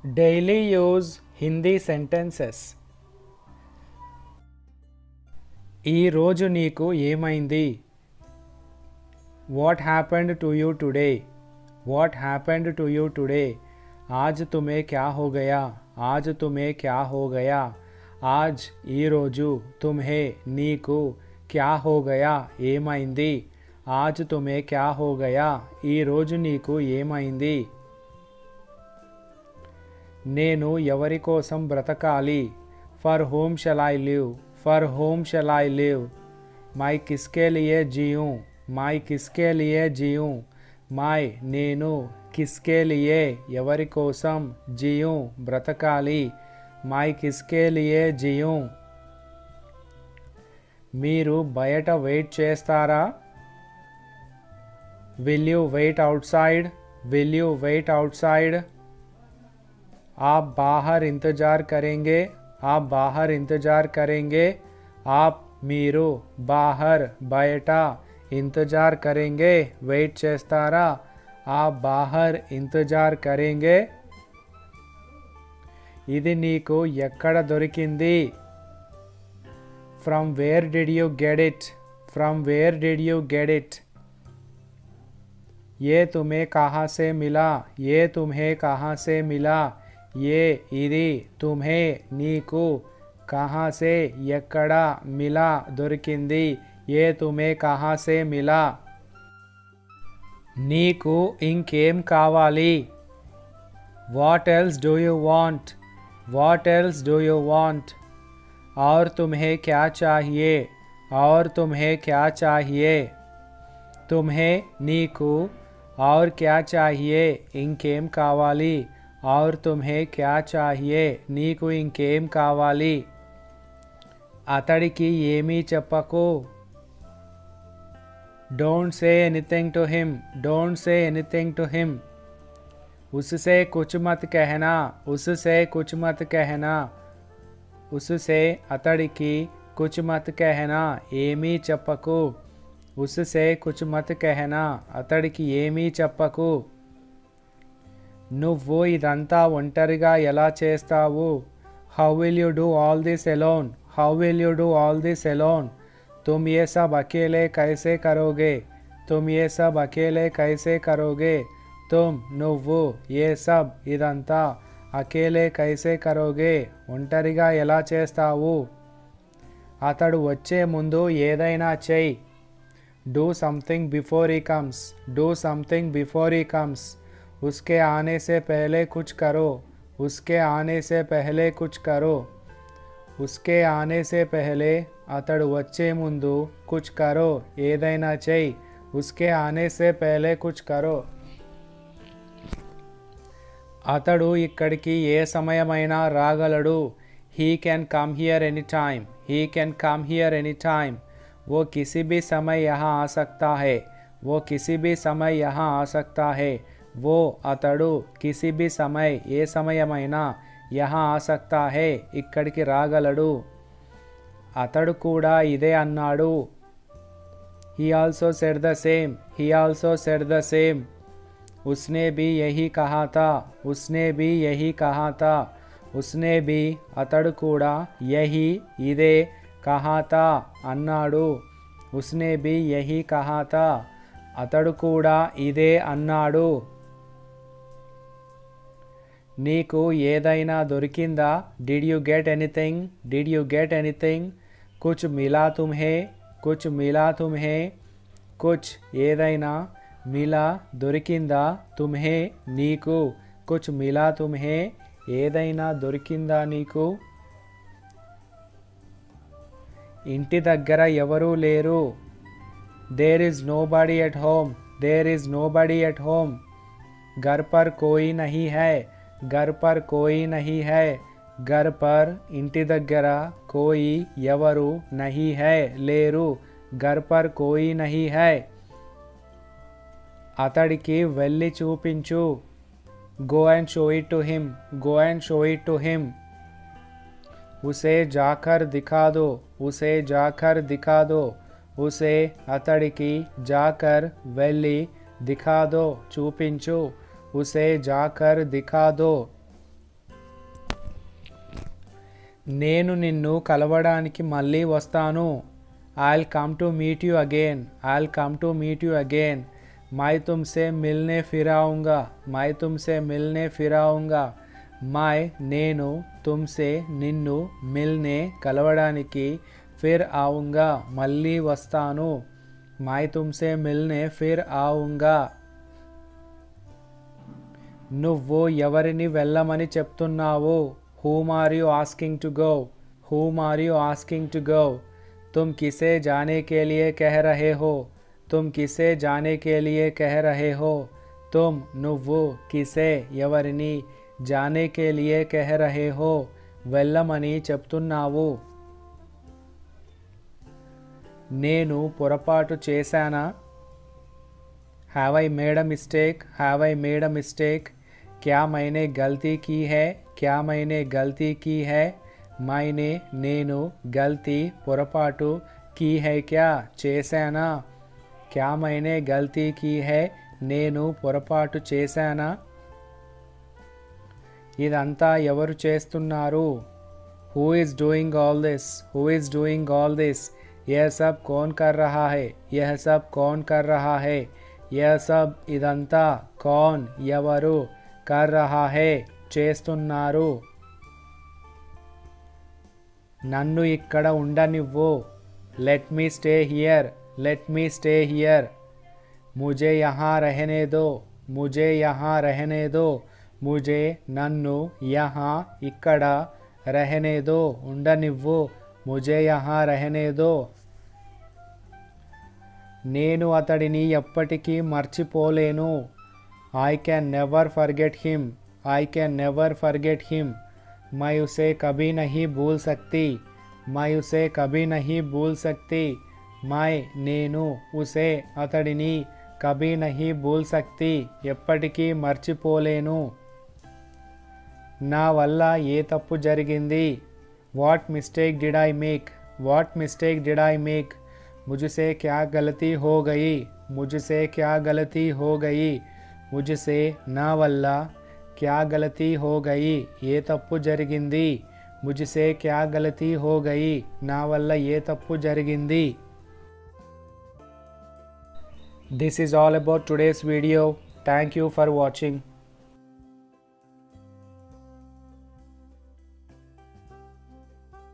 Daily use Hindi sentences. ఈ రోజు నీకు ఏమైంది? What happened to you today? What happened to you today? आज तुम्हें क्या हो गया? आज तुम्हें क्या हो गया? आज ఈ రోజు तुम्हें నీకు क्या हो गया? ఏమైంది? आज तुम्हें क्या हो गया? ఈ రోజు నీకు ఏమైంది? నేను ఎవరి కోసం బ్రతకాలి? For whom shall I live? For whom shall I live? మై కిస్కే లియే జీయూ? మై కిస్కే లియే జీయూ? మై నేను, కిస్కే లియే ఎవరి కోసం, జీయూ బ్రతకాలి, మై కిస్కే లియే జీయూ? మీరు బయట వెయిట్ చేస్తారా? Will you wait outside? Will you wait outside? आप बाहर इंतज़ार करेंगे? आप बाहर इंतज़ार करेंगे? आप మీరు బాహర్ బయట, ఇంతజార్ కరేంగే వెయిట్ చేస్తారా? आप బాహర్ ఇంతజార్ కరేంగే? ఇది నీకు ఎక్కడ దొరికింది? From where did you get it? From where did you get it? ये तुम्हें कहाँ से मिला? ये तुम्हें कहाँ से मिला? ये ఇది తుమ్హే నీకు, కహా సే ఎక్కడ, మిలా దొరికింది, ఏ తుమ్హే కహా సే మిలా? నీకు ఇంకేం కావాలి? What else do you want? What else do you want? और तुम्हें क्या चाहिए? और तुम्हें क्या चाहिए? तुम्हें నీకు, और क्या चाहिए ఇంకేం కావాలి, और तुम्हें क्या चाहिए నీకు ఇంకేం కావాలి? అతడికి ఏమీ చెప్పకు. Don't say anything to him? Don't say anything to him? उससे कुछ मत कहना. उससे कुछ मत कहना. उससे అతడికి कुछ मत कहना ఏమీ చెప్పకు. उससे कुछ मत कहना అతడికి ఏమీ చెప్పకు. నువ్వు ఇదంతా ఒంటరిగా ఎలా చేస్తావు? How will you do all this alone? How will you do all this alone? तुम ये सब अकेले कैसे करोगे? तुम ये सब अकेले कैसे करोगे? तुम నువ్వు, ये सब ఇదంతా, అకేలే కైసే కరోగే ఒంటరిగా ఎలా చేస్తావు? అతడు వచ్చే ముందు ఏదైనా చెయ్యి. Do something before he comes. Do something before he comes. उसके आने से पहले कुछ करो. उसके आने से पहले कुछ करो. उसके आने से पहले అతడు వచ్చే ముందు, कुछ करो ఏదైనా చెయ్యి. उसके आने से पहले कुछ करो. అతడు ఇక్కడికి ఏ సమయమైనా రాగలడు. he can come here anytime. he can come here anytime. वो किसी भी समय यहाँ आ सकता है. वो किसी भी समय यहाँ आ सकता है. वो అతడు కిసి బి సమయ్ ఏ సమయమైనా, యహా ఆ సక్తా హే ఇక్కడికి రాగలడు. అతడు కూడా ఇదే అన్నాడు. he also said the same. he also said the same. उसने भी यही कहा था. उसने भी यही कहा था. उसने भी అతడు కూడా, యహీ ఇదే, కహా తా అన్నాడు. उसने भी यही कहा था. అతడు కూడా ఇదే అన్నాడు. నీకు ఏదైనా దొరికిందా? Did you get anything? Did you get anything? కుచ్ మిలా తుమ్హే? కుచ్ మిలా తుమ్హే? కుచ్ ఏదైనా, మిలా దొరికిందా, తుమ్హే నీకు, కుచ్ మిలా తుమ్హే ఏదైనా దొరికిందా నీకు? ఇంటి దగ్గర ఎవరూ లేరు. There is nobody at home. There is nobody at home. घर पर कोई नहीं है. घर पर कोई नहीं है. घर पर ఇంటి దగ్గర, కోయి ఎవరు, నహీ హై లేరు, घर पर कोई नहीं है. అతడికి వెళ్ళి చూపించు. Go and show it to him. Go and show it to him. उसे जाकर दिखा दो. उसे जाकर दिखा दो. उसे అతడికి, जाकर వెళ్ళి, दिखा दो చూపించు. उसे जाकर दिखा दो. నేను నిన్ను కలవడానికి మళ్ళీ వస్తాను. I'll come to meet you again. I'll come to meet you again. मैं तुमसे मिलने फिर आऊँगा. मैं तुमसे मिलने फिर आऊँगा. मैं నేను तुमसे నిన్ను మిల్నే కలవడానికి ఫిర్ ఆऊँगा మళ్ళీ వస్తాను. मैं तुमसे मिलने फिर आऊँगा. నువ్వు ఎవరిని వెళ్ళమని చెప్తున్నావు? Whom are you asking to go? Whom are you asking to go? तुम किसे जाने के लिए कह रहे हो? तुम किसे जाने के लिए कह रहे हो? तुम నువ్వు కిసే ఎవరిని जाने के लिए कह रहे हो వెళ్ళమని చెప్తున్నావు. నేను పొరపాటు చేశానా? Have I made a mistake? Have I made a mistake? क्या मैंने गलती की है? क्या मैंने गलती की है? मैंने నేను गलती పొరపాటు की है क्या చేశానా? क्या मैंने गलती की है? నేను పొరపాటు చేశానా? ఇదంతా ఎవరు చేస్తున్నారు? Who is doing all this? Who is doing all this? यह सब कौन कर रहा है? यह सब कौन कर रहा है? यह सब ఇదంతా कौन ఎవరు कर रहा है చేస్తున్నారు. నన్ను ఇక్కడ ఉండనివ్వు. Let me stay here. Let me stay here. मुझे यहाँ रहने दो. मुझे यहाँ रहने दो. मुझे నన్ను यहाँ ఇక్కడ रहने दो ఉండనివ్వు. मुझे यहाँ रहने दो. నేను అతడిని ఎప్పటికీ మర్చిపోలేను. I can never forget him. I can never forget him. मैं उसे कभी नहीं भूल सकती. मैं उसे कभी नहीं भूल सकती. मैं నేను उसे అతడిని कभी नहीं भूल सकती ఎప్పటికీ మర్చిపోలేను. నా వల్ల ఏ తప్పు జరిగింది? What mistake did I make? What mistake did I make? मुझसे क्या गलती हो गई? मुझसे क्या गलती हो गई? मुझसे నా వల్ల क्या गलती हो गई? ఏ తప్పు జరిగింది? मुझसे क्या गलती हो गई? నా వల్ల ఏ తప్పు జరిగింది? This is all about today's video. Thank you for watching.